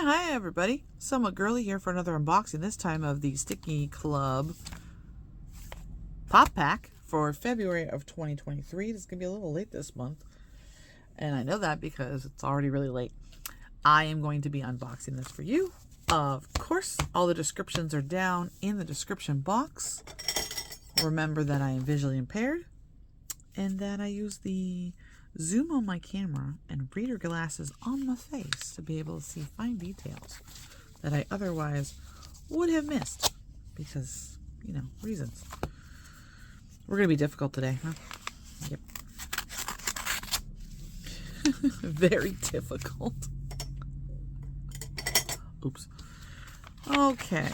Hi everybody. Somewhat girly here for another unboxing, this time of the Stickii Club pop pack for February of 2023. This is going to be a little late this month, and I know that because it's already really late. I am going to be unboxing this for you. Of course, all the descriptions are down in the description box. Remember that I am visually impaired and that I use the zoom on my camera and reader glasses on my face to be able to see fine details that I otherwise would have missed because, you know, reasons. We're going to be difficult today, huh? Yep. Very difficult. Oops. Okay.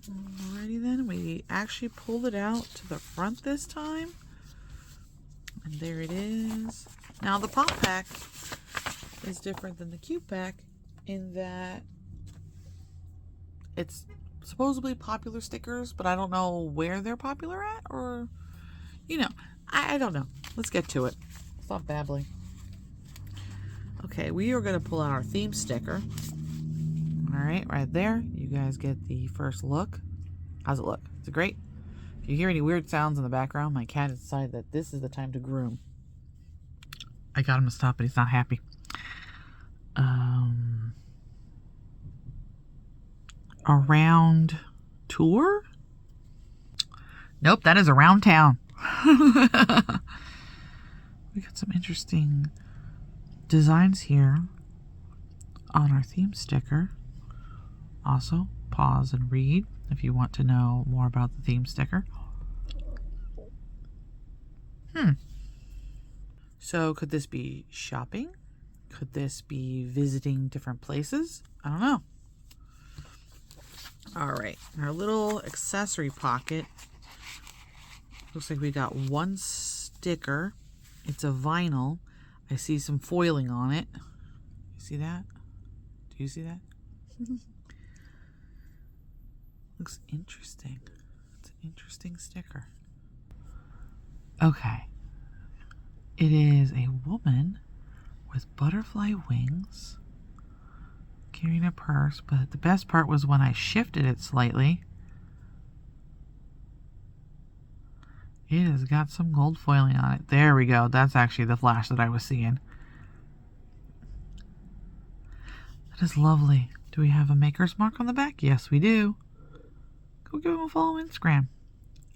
Alrighty then, we actually pulled it out to the front this time. And there it is. Now the pop pack is different than the cute pack in that it's supposedly popular stickers, but I don't know where they're popular at, or, you know, I don't know. Let's get to it. Stop babbling. Okay, we are going to pull out our theme sticker. Alright, right there. You guys get the first look. How's it look? Is it great? If you hear any weird sounds in the background, my cat has decided that this is the time to groom. I got him to stop, but he's not happy. Around tour? Nope, that is around town. We got some interesting designs here on our theme sticker. Also, pause and read if you want to know more about the theme sticker. So could this be shopping? Could this be visiting different places? I don't know. All right, our little accessory pocket. Looks like we got one sticker. It's a vinyl. I see some foiling on it. You see that? Do you see that? Looks interesting. It's an interesting sticker. Okay. It is a woman with butterfly wings carrying a purse, but the best part was when I shifted it slightly. It has got some gold foiling on it. There we go. That's actually the flash that I was seeing. That is lovely. Do we have a maker's mark on the back? Yes, we do. Go give them a follow on Instagram.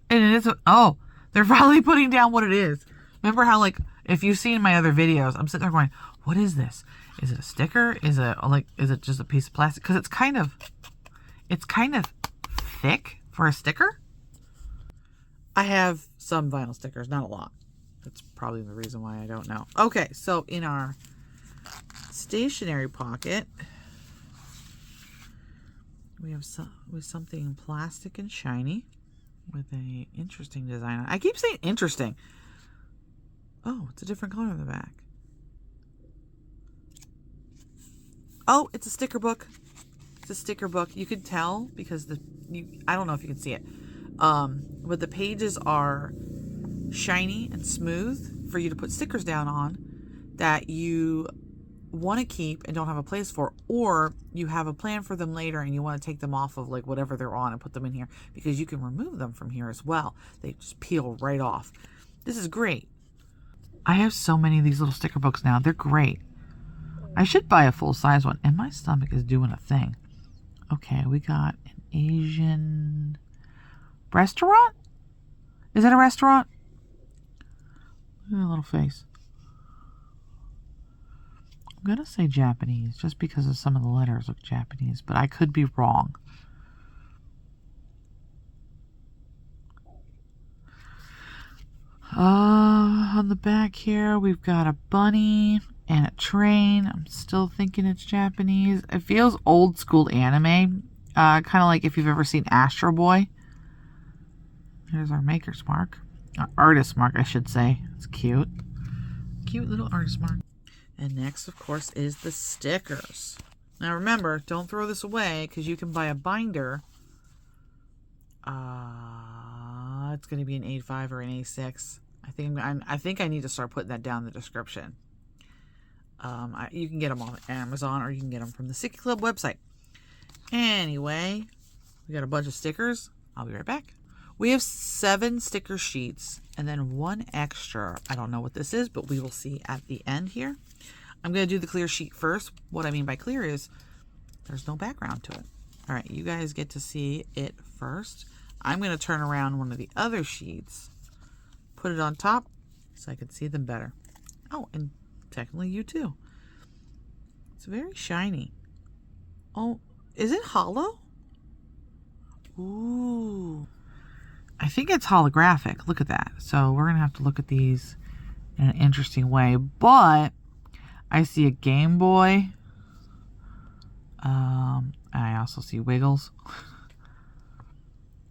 And it is oh, they're finally putting down what it is. Remember how, like, if you've seen my other videos, I'm sitting there going, what is this? Is it a sticker? Is it just a piece of plastic? Because it's kind of thick for a sticker. I have some vinyl stickers, not a lot. That's probably the reason why I don't know. Okay, so in our stationery pocket, we have something plastic and shiny with a interesting design. I keep saying interesting. Oh, it's a different color in the back. Oh, it's a sticker book. It's a sticker book. You could tell because I don't know if you can see it. But the pages are shiny and smooth for you to put stickers down on that you want to keep and don't have a place for, or you have a plan for them later and you want to take them off of like whatever they're on and put them in here, because you can remove them from here as well. They just peel right off. This is great. I have so many of these little sticker books now. They're great. I should buy a full-size one, and my stomach is doing a thing. Okay, we got an Asian restaurant? Is that a restaurant? Look at that little face. I'm going to say Japanese, just because of some of the letters look Japanese, but I could be wrong. On the back here, we've got a bunny and a train. I'm still thinking it's Japanese. It feels old school anime. Kind of like if you've ever seen Astro Boy. Here's our maker's mark. Our artist mark, I should say. It's cute. Cute little artist mark. And next, of course, is the stickers. Now remember, don't throw this away because you can buy a binder. It's going to be an A5 or an A6. I think I need to start putting that down in the description. You can get them on Amazon or you can get them from the Stickii Club website. Anyway, we got a bunch of stickers. I'll be right back. We have 7 sticker sheets and then 1 extra. I don't know what this is, but we will see at the end here. I'm going to do the clear sheet first. What I mean by clear is there's no background to it. All right, you guys get to see it first. I'm going to turn around one of the other sheets, put it on top so I can see them better. Oh, and technically you too. It's very shiny. Oh, is it hollow? Ooh. I think it's holographic. Look at that. So we're going to have to look at these in an interesting way. But I see a Game Boy. I also see Wiggles.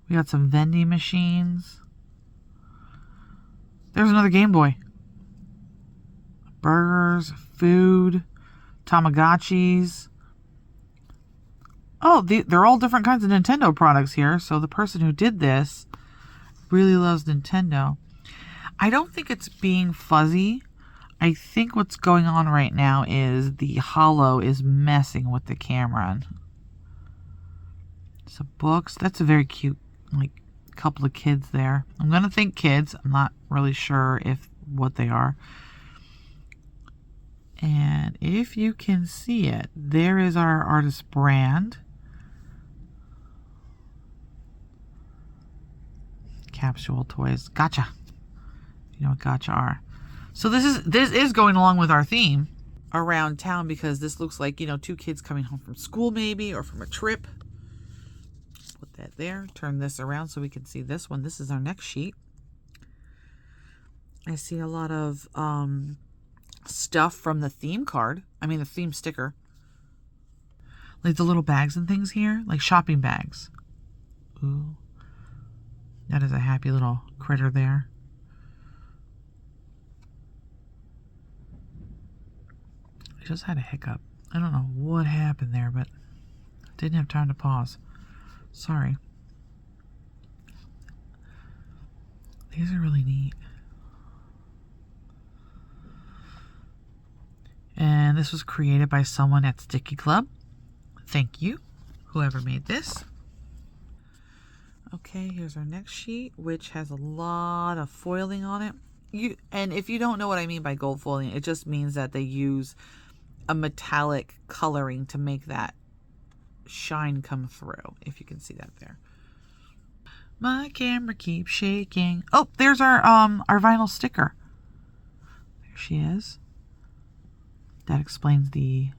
We got some vending machines. There's another Game Boy. Burgers, food, Tamagotchis. Oh, they're all different kinds of Nintendo products here. So the person who did this really loves Nintendo. I don't think it's being fuzzy. I think what's going on right now is the hollow is messing with the camera. So books. That's a very cute, like, couple of kids there. I'm going to think kids. I'm not really sure what they are. And if you can see it, there is our artist brand. Capsule toys. Gotcha. You know what gotcha are. So this is going along with our theme around town because this looks like, 2 kids coming home from school maybe or from a trip. Put that there. Turn this around so we can see this one. This is our next sheet. I see a lot of stuff from the theme card. I mean the theme sticker. Like the little bags and things here. Like shopping bags. Ooh. That is a happy little critter there. I just had a hiccup. I don't know what happened there, but I didn't have time to pause. Sorry. These are really neat. And this was created by someone at Stickii Club. Thank you, whoever made this. Okay, here's our next sheet, which has a lot of foiling on it. And if you don't know what I mean by gold foiling, it just means that they use a metallic coloring to make that shine come through, if you can see that there. My camera keeps shaking. Oh, there's our vinyl sticker. There she is. That explains the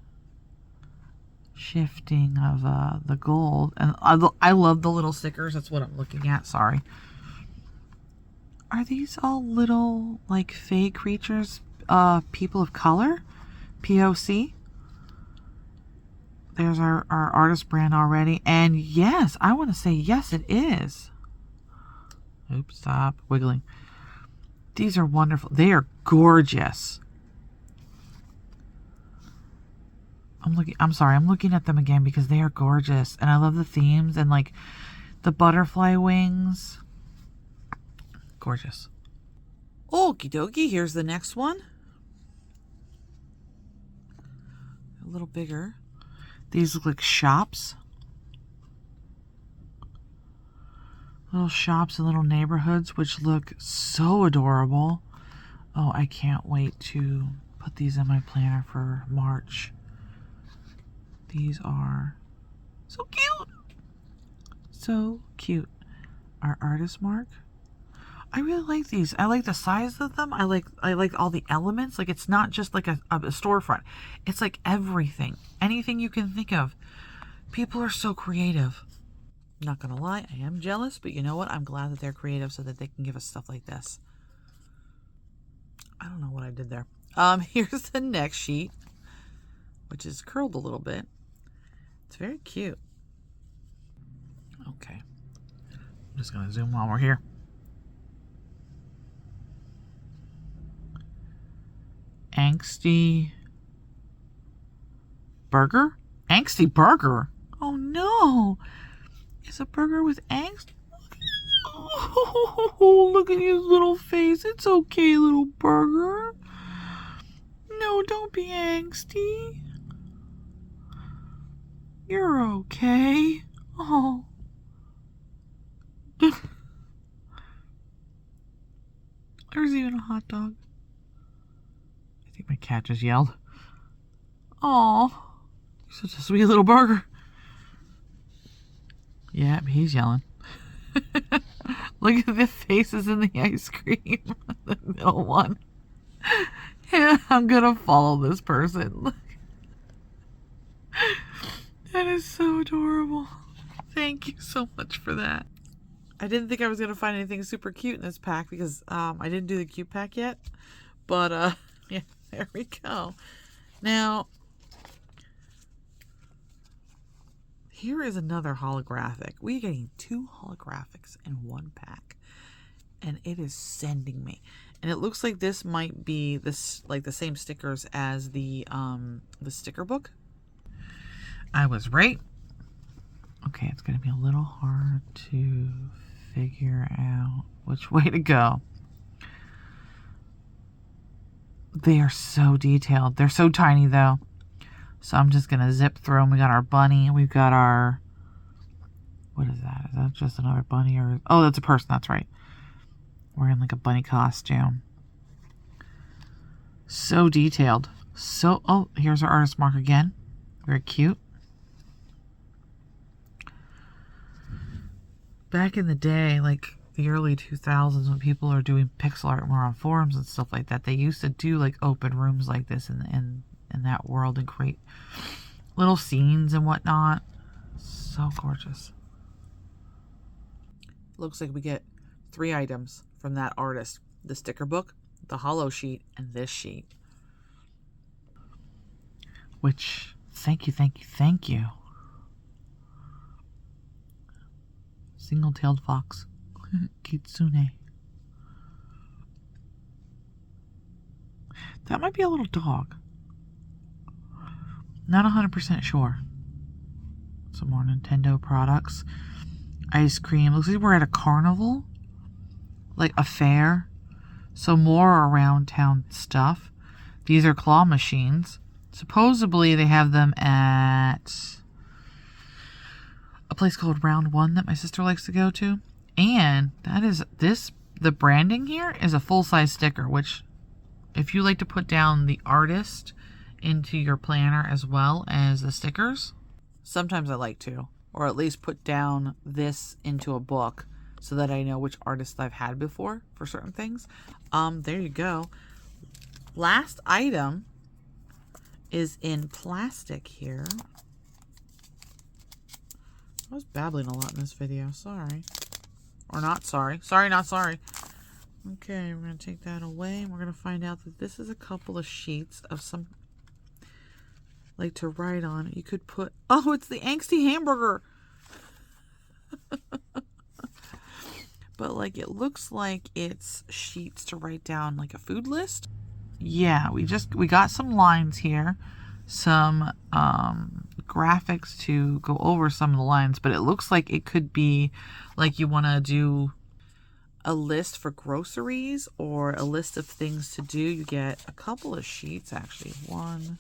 shifting of the gold. And I love the little stickers. That's what I'm looking at. Sorry. Are these all little, like, fey creatures? People of color? POC? There's our artist brand already. And yes, I want to say yes, it is. Oops, stop wiggling. These are wonderful. They are gorgeous. I'm looking at them again because they are gorgeous. And I love the themes and, like, the butterfly wings. Gorgeous. Okie dokie, here's the next one. A little bigger. These look like shops. Little shops and little neighborhoods, which look so adorable. Oh, I can't wait to put these in my planner for March. These are so cute. So cute. Our artist mark. I really like these. I like the size of them. I like all the elements. Like, it's not just like a storefront. It's like everything. Anything you can think of. People are so creative. Not gonna lie, I am jealous, but you know what? I'm glad that they're creative so that they can give us stuff like this. I don't know what I did there. Here's the next sheet, which is curled a little bit. It's very cute. Okay. I'm just gonna zoom while we're here. Angsty burger? Angsty burger? Oh no! It's a burger with angst? Oh, look at his little face. It's okay, little burger. No, Oh, don't be angsty. You're okay. Oh. There's even a hot dog. I think my cat just yelled. Oh, such a sweet little burger. Yeah, he's yelling. Look at the faces in the ice cream. The middle one. Yeah, I'm gonna follow this person. Look. That is so adorable. Thank you so much for that. I didn't think I was gonna find anything super cute in this pack because I didn't do the cute pack yet. But yeah, there we go. Now, here is another holographic. We're getting 2 holographics in one pack, and it is sending me. And it looks like this might be this, like the same stickers as the sticker book. I was right. Okay, it's gonna be a little hard to figure out which way to go. They are so detailed. They're so tiny though. So I'm just gonna zip through them. We got our bunny. We've got our, what is that? Is that just another bunny or, oh, that's a person. That's right. We're in like a bunny costume. So detailed. So, oh, here's our artist mark again. Very cute. Back in the day, like the early 2000s, when people are doing pixel art more on forums and stuff like that, they used to do like open rooms like this in that world and create little scenes and whatnot. So gorgeous. Looks like we get 3 items from that artist: the sticker book, the hollow sheet, and this sheet. Which, thank you, thank you, thank you. Single-tailed fox. Kitsune. That might be a little dog. Not 100% sure. Some more Nintendo products. Ice cream. Looks like we're at a carnival. Like a fair. So more around town stuff. These are claw machines. Supposedly they have them at a place called Round One that my sister likes to go to. And that is this, the branding here is a full-size sticker, which if you like to put down the artist into your planner as well as the stickers, sometimes I like to, or at least put down this into a book so that I know which artists I've had before for certain things. There you go. Last item is in plastic here. I was babbling a lot in this video. Sorry. Or not sorry. Sorry, not sorry. Okay, we're going to take that away. And we're going to find out that this is a couple of sheets of some, like, to write on. You could put, oh, it's the angsty hamburger. But, like, it looks like it's sheets to write down, like, a food list. Yeah, we got some lines here. Some graphics to go over some of the lines, but it looks like it could be like you want to do a list for groceries or a list of things to do. You get a couple of sheets, actually. 1,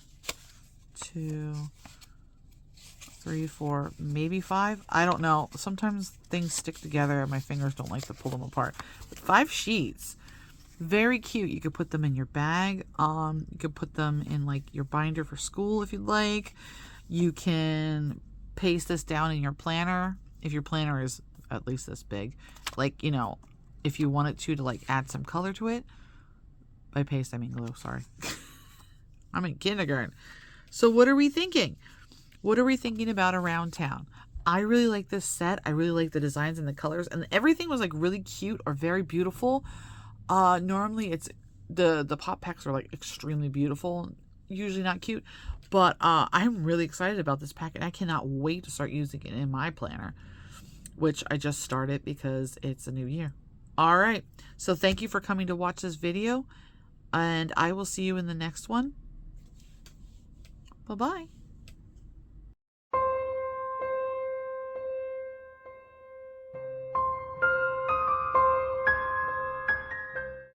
2, 3, 4, maybe 5. I don't know. Sometimes things stick together and my fingers don't like to pull them apart. But 5 sheets. Very cute. You could put them in your bag. You could put them in like your binder for school if you'd like. You can paste this down in your planner if your planner is at least this big. Like, you know, if you wanted to like add some color to it. By paste, I mean glue. Sorry. I'm in kindergarten. So what are we thinking? What are we thinking about around town? I really like this set. I really like the designs and the colors. And everything was like really cute or very beautiful. Normally it's the pop packs are like extremely beautiful, usually not cute, but I'm really excited about this pack and I cannot wait to start using it in my planner, which I just started because it's a new year. All right, so thank you for coming to watch this video and I will see you in the next one. Bye-bye.